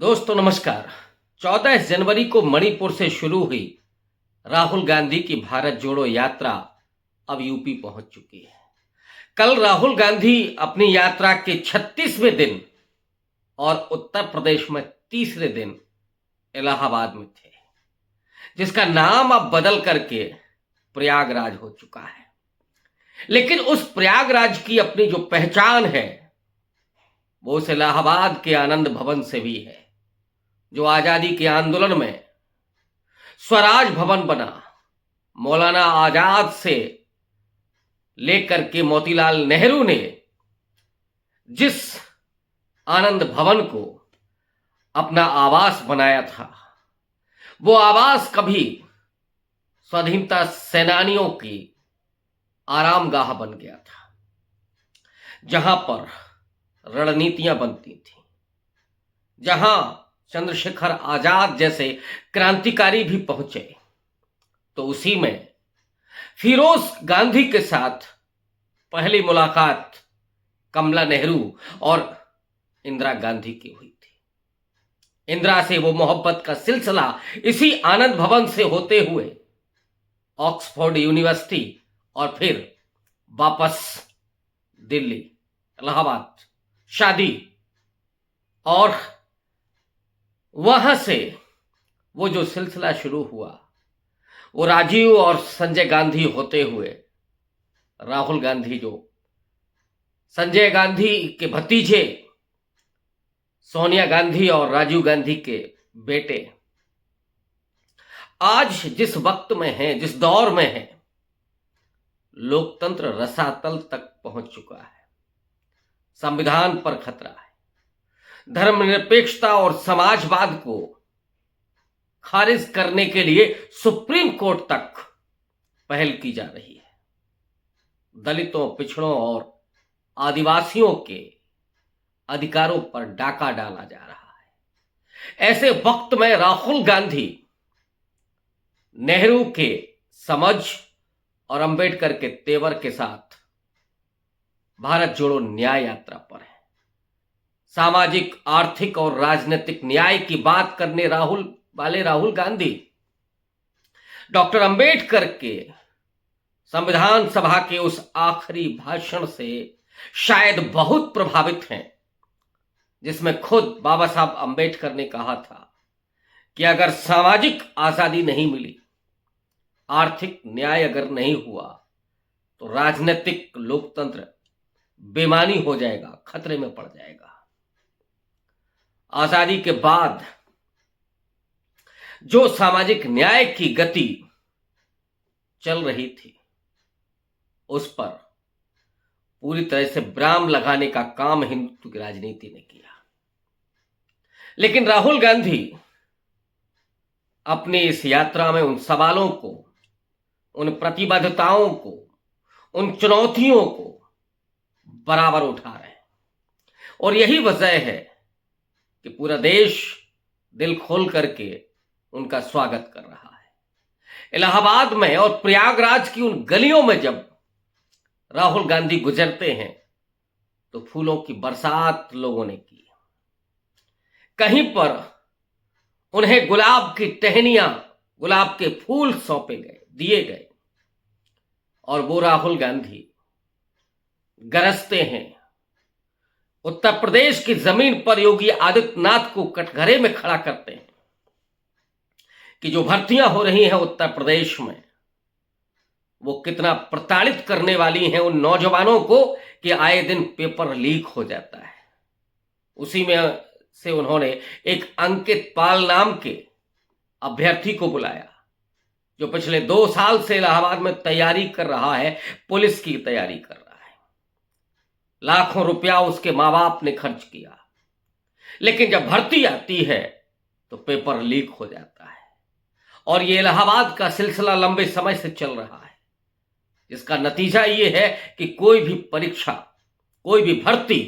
दोस्तों नमस्कार। 14 जनवरी को मणिपुर से शुरू हुई राहुल गांधी की भारत जोड़ो यात्रा अब यूपी पहुंच चुकी है। कल राहुल गांधी अपनी यात्रा के 36वें दिन और उत्तर प्रदेश में तीसरे दिन इलाहाबाद में थे, जिसका नाम अब बदल करके प्रयागराज हो चुका है। लेकिन उस प्रयागराज की अपनी जो पहचान है वो उस इलाहाबाद के आनंद भवन से भी है, जो आजादी के आंदोलन में स्वराज भवन बना। मौलाना आजाद से लेकर के मोतीलाल नेहरू ने जिस आनंद भवन को अपना आवास बनाया था, वो आवास कभी स्वाधीनता सेनानियों की आरामगाह बन गया था, जहां पर रणनीतियां बनती थी, जहां चंद्रशेखर आजाद जैसे क्रांतिकारी भी पहुंचे। तो उसी में फिरोज गांधी के साथ पहली मुलाकात कमला नेहरू और इंदिरा गांधी की हुई थी। इंदिरा से वो मोहब्बत का सिलसिला इसी आनंद भवन से होते हुए ऑक्सफोर्ड यूनिवर्सिटी और फिर वापस दिल्ली, इलाहाबाद, शादी, और वहां से वो जो सिलसिला शुरू हुआ वो राजीव और संजय गांधी होते हुए राहुल गांधी, जो संजय गांधी के भतीजे, सोनिया गांधी और राजीव गांधी के बेटे, आज जिस वक्त में हैं, जिस दौर में हैं, लोकतंत्र रसातल तक पहुंच चुका है। संविधान पर खतरा है। धर्मनिरपेक्षता और समाजवाद को खारिज करने के लिए सुप्रीम कोर्ट तक पहल की जा रही है। दलितों, पिछड़ों और आदिवासियों के अधिकारों पर डाका डाला जा रहा है। ऐसे वक्त में राहुल गांधी नेहरू के समझ और अंबेडकर के तेवर के साथ भारत जोड़ो न्याय यात्रा पर है। सामाजिक, आर्थिक और राजनीतिक न्याय की बात करने राहुल गांधी डॉक्टर अंबेडकर के संविधान सभा के उस आखिरी भाषण से शायद बहुत प्रभावित हैं, जिसमें खुद बाबा साहब अंबेडकर ने कहा था कि अगर सामाजिक आजादी नहीं मिली, आर्थिक न्याय अगर नहीं हुआ, तो राजनीतिक लोकतंत्र बेमानी हो जाएगा, खतरे में पड़ जाएगा। आजादी के बाद जो सामाजिक न्याय की गति चल रही थी, उस पर पूरी तरह से विराम लगाने का काम हिंदुत्व की राजनीति ने किया। लेकिन राहुल गांधी अपनी इस यात्रा में उन सवालों को, उन प्रतिबद्धताओं को, उन चुनौतियों को बराबर उठा रहे हैं। और यही वजह है कि पूरा देश दिल खोल करके उनका स्वागत कर रहा है। इलाहाबाद में और प्रयागराज की उन गलियों में जब राहुल गांधी गुजरते हैं तो फूलों की बरसात लोगों ने की। कहीं पर उन्हें गुलाब की टहनियां, गुलाब के फूल सौंपे गए, दिए गए, और वो राहुल गांधी गरजते हैं। उत्तर प्रदेश की जमीन पर योगी आदित्यनाथ को कटघरे में खड़ा करते हैं कि जो भर्तियां हो रही हैं उत्तर प्रदेश में, वो कितना प्रताड़ित करने वाली हैं उन नौजवानों को कि आए दिन पेपर लीक हो जाता है। उसी में से उन्होंने एक अंकित पाल नाम के अभ्यर्थी को बुलाया, जो पिछले 2 साल से इलाहाबाद में तैयारी कर रहा है, पुलिस की तैयारी कर रहा है। लाखों रुपया उसके माँ बाप ने खर्च किया, लेकिन जब भर्ती आती है तो पेपर लीक हो जाता है। और ये इलाहाबाद का सिलसिला लंबे समय से चल रहा है, जिसका नतीजा ये है कि कोई भी परीक्षा, कोई भी भर्ती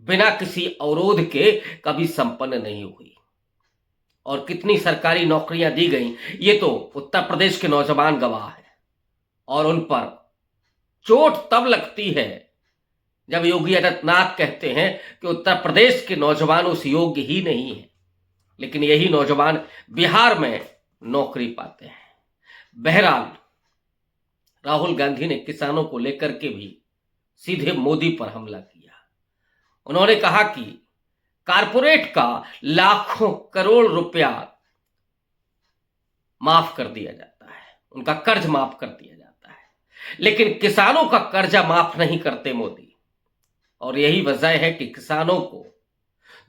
बिना किसी अवरोध के कभी संपन्न नहीं हुई। और कितनी सरकारी नौकरियां दी गई, ये तो उत्तर प्रदेश के नौजवान गवाह हैं। और उन पर चोट तब लगती है जब योगी आदित्यनाथ कहते हैं कि उत्तर प्रदेश के नौजवान उस योग्य ही नहीं है, लेकिन यही नौजवान बिहार में नौकरी पाते हैं। बहरहाल राहुल गांधी ने किसानों को लेकर के भी सीधे मोदी पर हमला किया। उन्होंने कहा कि कारपोरेट का लाखों करोड़ रुपया माफ कर दिया जाता है, उनका कर्ज माफ कर दिया जाता है, लेकिन किसानों का कर्जा माफ नहीं करते मोदी। और यही वजह है कि किसानों को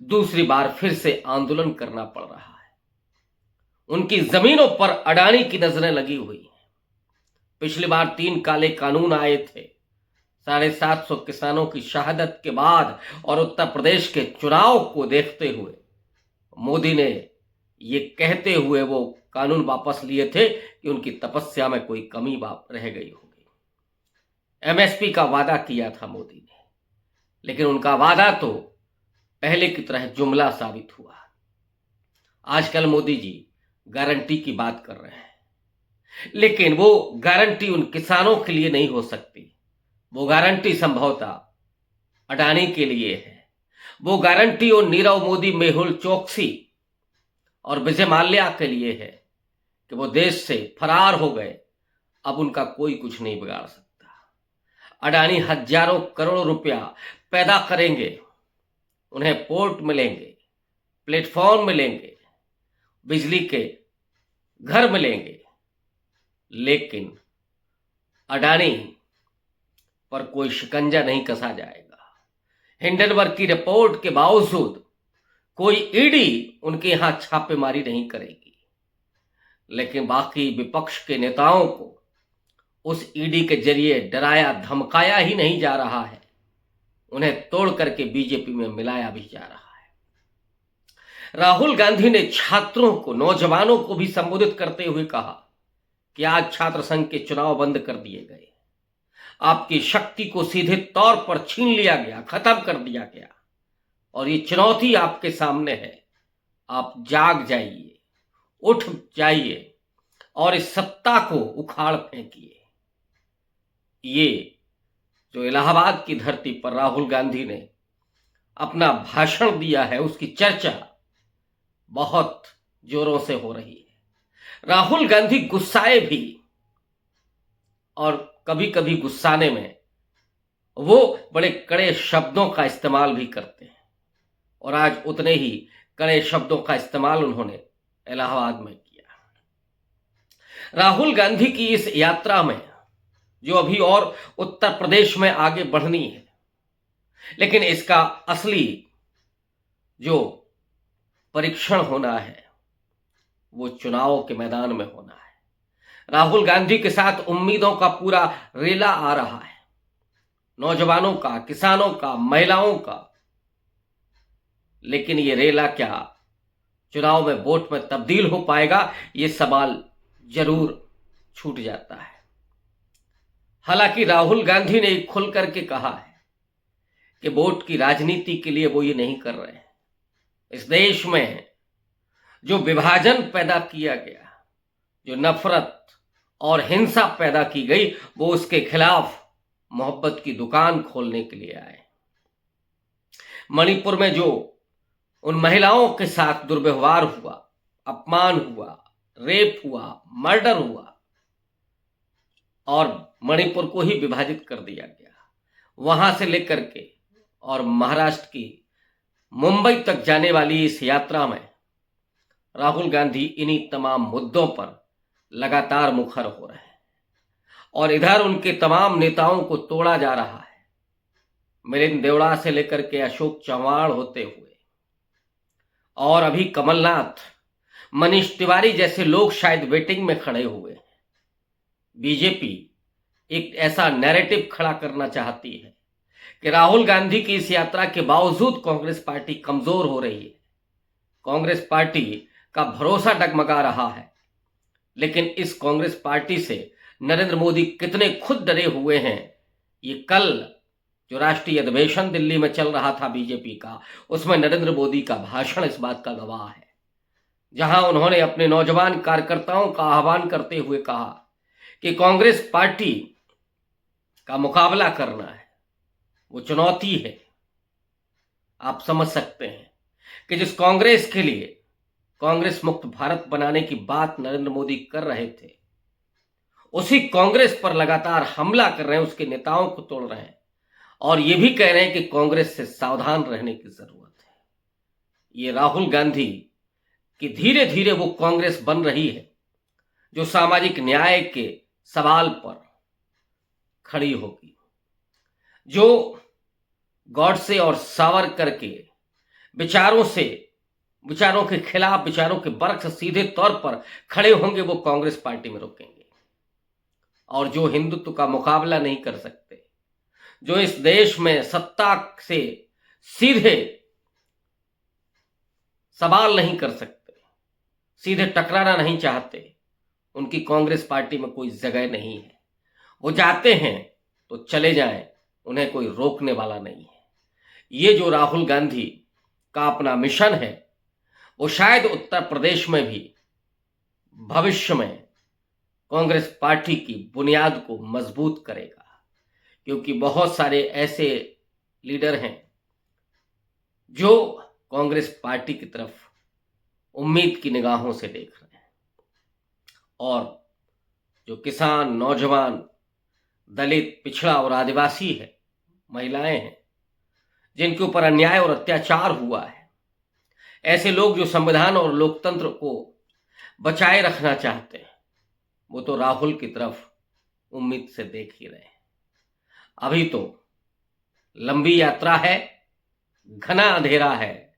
दूसरी बार फिर से आंदोलन करना पड़ रहा है। उनकी जमीनों पर अडानी की नजरें लगी हुई हैं। पिछली बार 3 काले कानून आए थे 750 किसानों की शहादत के बाद, और उत्तर प्रदेश के चुनाव को देखते हुए मोदी ने ये कहते हुए वो कानून वापस लिए थे कि उनकी तपस्या में कोई कमी रह गई होगी। एमएसपी का वादा किया था मोदी ने, लेकिन उनका वादा तो पहले की तरह जुमला साबित हुआ। आजकल मोदी जी गारंटी की बात कर रहे हैं, लेकिन वो गारंटी उन किसानों के लिए नहीं हो सकती। वो गारंटी संभवतः अडानी के लिए है। वो गारंटी उन नीरव मोदी, मेहुल चोकसी और विजय माल्या के लिए है कि वो देश से फरार हो गए, अब उनका कोई कुछ नहीं बिगाड़ सकता। अडानी हजारों करोड़ रुपया पैदा करेंगे, उन्हें पोर्ट मिलेंगे, प्लेटफॉर्म मिलेंगे, बिजली के घर मिलेंगे, लेकिन अडानी पर कोई शिकंजा नहीं कसा जाएगा। हिंडनबर्ग की रिपोर्ट के बावजूद कोई ईडी उनके यहां छापेमारी नहीं करेगी, लेकिन बाकी विपक्ष के नेताओं को उस ईडी के जरिए डराया धमकाया ही नहीं जा रहा है, उन्हें तोड़ करके बीजेपी में मिलाया भी जा रहा है। राहुल गांधी ने छात्रों को, नौजवानों को भी संबोधित करते हुए कहा कि आज छात्र संघ के चुनाव बंद कर दिए गए, आपकी शक्ति को सीधे तौर पर छीन लिया गया, खत्म कर दिया गया, और ये चुनौती आपके सामने है। आप जाग जाइए, उठ जाइए और इस सत्ता को उखाड़ फेंकिए। ये जो इलाहाबाद की धरती पर राहुल गांधी ने अपना भाषण दिया है, उसकी चर्चा बहुत जोरों से हो रही है। राहुल गांधी गुस्साए भी, और कभी कभी गुस्साने में वो बड़े कड़े शब्दों का इस्तेमाल भी करते हैं, और आज उतने ही कड़े शब्दों का इस्तेमाल उन्होंने इलाहाबाद में किया। राहुल गांधी की इस यात्रा में जो अभी और उत्तर प्रदेश में आगे बढ़नी है, लेकिन इसका असली जो परीक्षण होना है वो चुनाव के मैदान में होना है। राहुल गांधी के साथ उम्मीदों का पूरा रेला आ रहा है, नौजवानों का, किसानों का, महिलाओं का, लेकिन ये रेला क्या चुनाव में वोट में तब्दील हो पाएगा, ये सवाल जरूर छूट जाता है। हालांकि राहुल गांधी ने खुल करके कहा है कि वोट की राजनीति के लिए वो ये नहीं कर रहे हैं। इस देश में जो विभाजन पैदा किया गया, जो नफरत और हिंसा पैदा की गई, वो उसके खिलाफ मोहब्बत की दुकान खोलने के लिए आए। मणिपुर में जो उन महिलाओं के साथ दुर्व्यवहार हुआ, अपमान हुआ, रेप हुआ, मर्डर हुआ और मणिपुर को ही विभाजित कर दिया गया, वहां से लेकर के और महाराष्ट्र की मुंबई तक जाने वाली इस यात्रा में राहुल गांधी इन्हीं तमाम मुद्दों पर लगातार मुखर हो रहे हैं, और इधर उनके तमाम नेताओं को तोड़ा जा रहा है। मिलिंद देवड़ा से लेकर के अशोक चव्हाण होते हुए, और अभी कमलनाथ, मनीष तिवारी जैसे लोग शायद वेटिंग में खड़े हुए हैं। बीजेपी एक ऐसा नैरेटिव खड़ा करना चाहती है कि राहुल गांधी की इस यात्रा के बावजूद कांग्रेस पार्टी कमजोर हो रही है, कांग्रेस पार्टी का भरोसा डगमगा रहा है। लेकिन इस कांग्रेस पार्टी से नरेंद्र मोदी कितने खुद डरे हुए हैं, ये कल जो राष्ट्रीय अधिवेशन दिल्ली में चल रहा था बीजेपी का, उसमें नरेंद्र मोदी का भाषण इस बात का गवाह है, जहां उन्होंने अपने नौजवान कार्यकर्ताओं का आह्वान करते हुए कहा कि कांग्रेस पार्टी का मुकाबला करना है वो चुनौती है। आप समझ सकते हैं कि जिस कांग्रेस के लिए कांग्रेस मुक्त भारत बनाने की बात नरेंद्र मोदी कर रहे थे, उसी कांग्रेस पर लगातार हमला कर रहे हैं, उसके नेताओं को तोड़ रहे हैं और ये भी कह रहे हैं कि कांग्रेस से सावधान रहने की जरूरत है। ये राहुल गांधी की धीरे धीरे वो कांग्रेस बन रही है जो सामाजिक न्याय के सवाल पर खड़ी होगी, जो गॉडसे और सावरकर के विचारों के खिलाफ, विचारों के बरख सीधे तौर पर खड़े होंगे, वो कांग्रेस पार्टी में रुकेंगे। और जो हिंदुत्व का मुकाबला नहीं कर सकते, जो इस देश में सत्ता से सीधे सवाल नहीं कर सकते, सीधे टकराना नहीं चाहते, उनकी कांग्रेस पार्टी में कोई जगह नहीं है। वो जाते हैं तो चले जाएं, उन्हें कोई रोकने वाला नहीं है। ये जो राहुल गांधी का अपना मिशन है, वो शायद उत्तर प्रदेश में भी भविष्य में कांग्रेस पार्टी की बुनियाद को मजबूत करेगा, क्योंकि बहुत सारे ऐसे लीडर हैं जो कांग्रेस पार्टी की तरफ उम्मीद की निगाहों से देख रहे हैं। और जो किसान, नौजवान, दलित, पिछड़ा और आदिवासी है, महिलाएं हैं, जिनके ऊपर अन्याय और अत्याचार हुआ है, ऐसे लोग जो संविधान और लोकतंत्र को बचाए रखना चाहते हैं, वो तो राहुल की तरफ उम्मीद से देख ही रहे हैं। अभी तो लंबी यात्रा है, घना अंधेरा है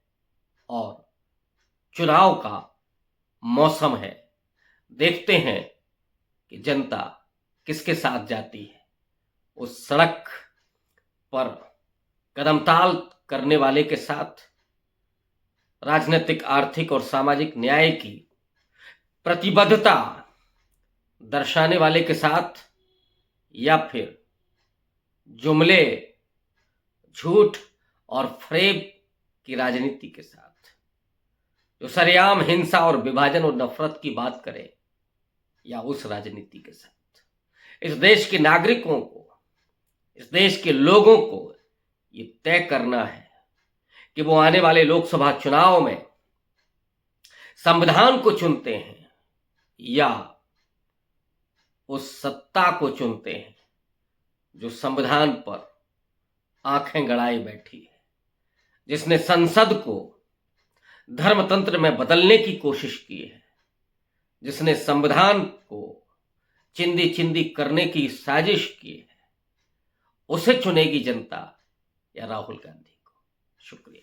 और चुनाव का मौसम है। देखते हैं कि जनता किसके साथ जाती है। उस सड़क पर कदमताल करने वाले के साथ, राजनीतिक, आर्थिक और सामाजिक न्याय की प्रतिबद्धता दर्शाने वाले के साथ, या फिर जुमले, झूठ और फरेब की राजनीति के साथ, जो सरेआम हिंसा और विभाजन और नफरत की बात करे, या उस राजनीति के साथ। इस देश के नागरिकों को, इस देश के लोगों को ये तय करना है कि वो आने वाले लोकसभा चुनाव में संविधान को चुनते हैं या उस सत्ता को चुनते हैं जो संविधान पर आंखें गड़ाए बैठी है, जिसने संसद को धर्मतंत्र में बदलने की कोशिश की है, जिसने संविधान को चिंदी चिंदी करने की साजिश की है। उसे चुनेगी जनता या राहुल गांधी को। शुक्रिया।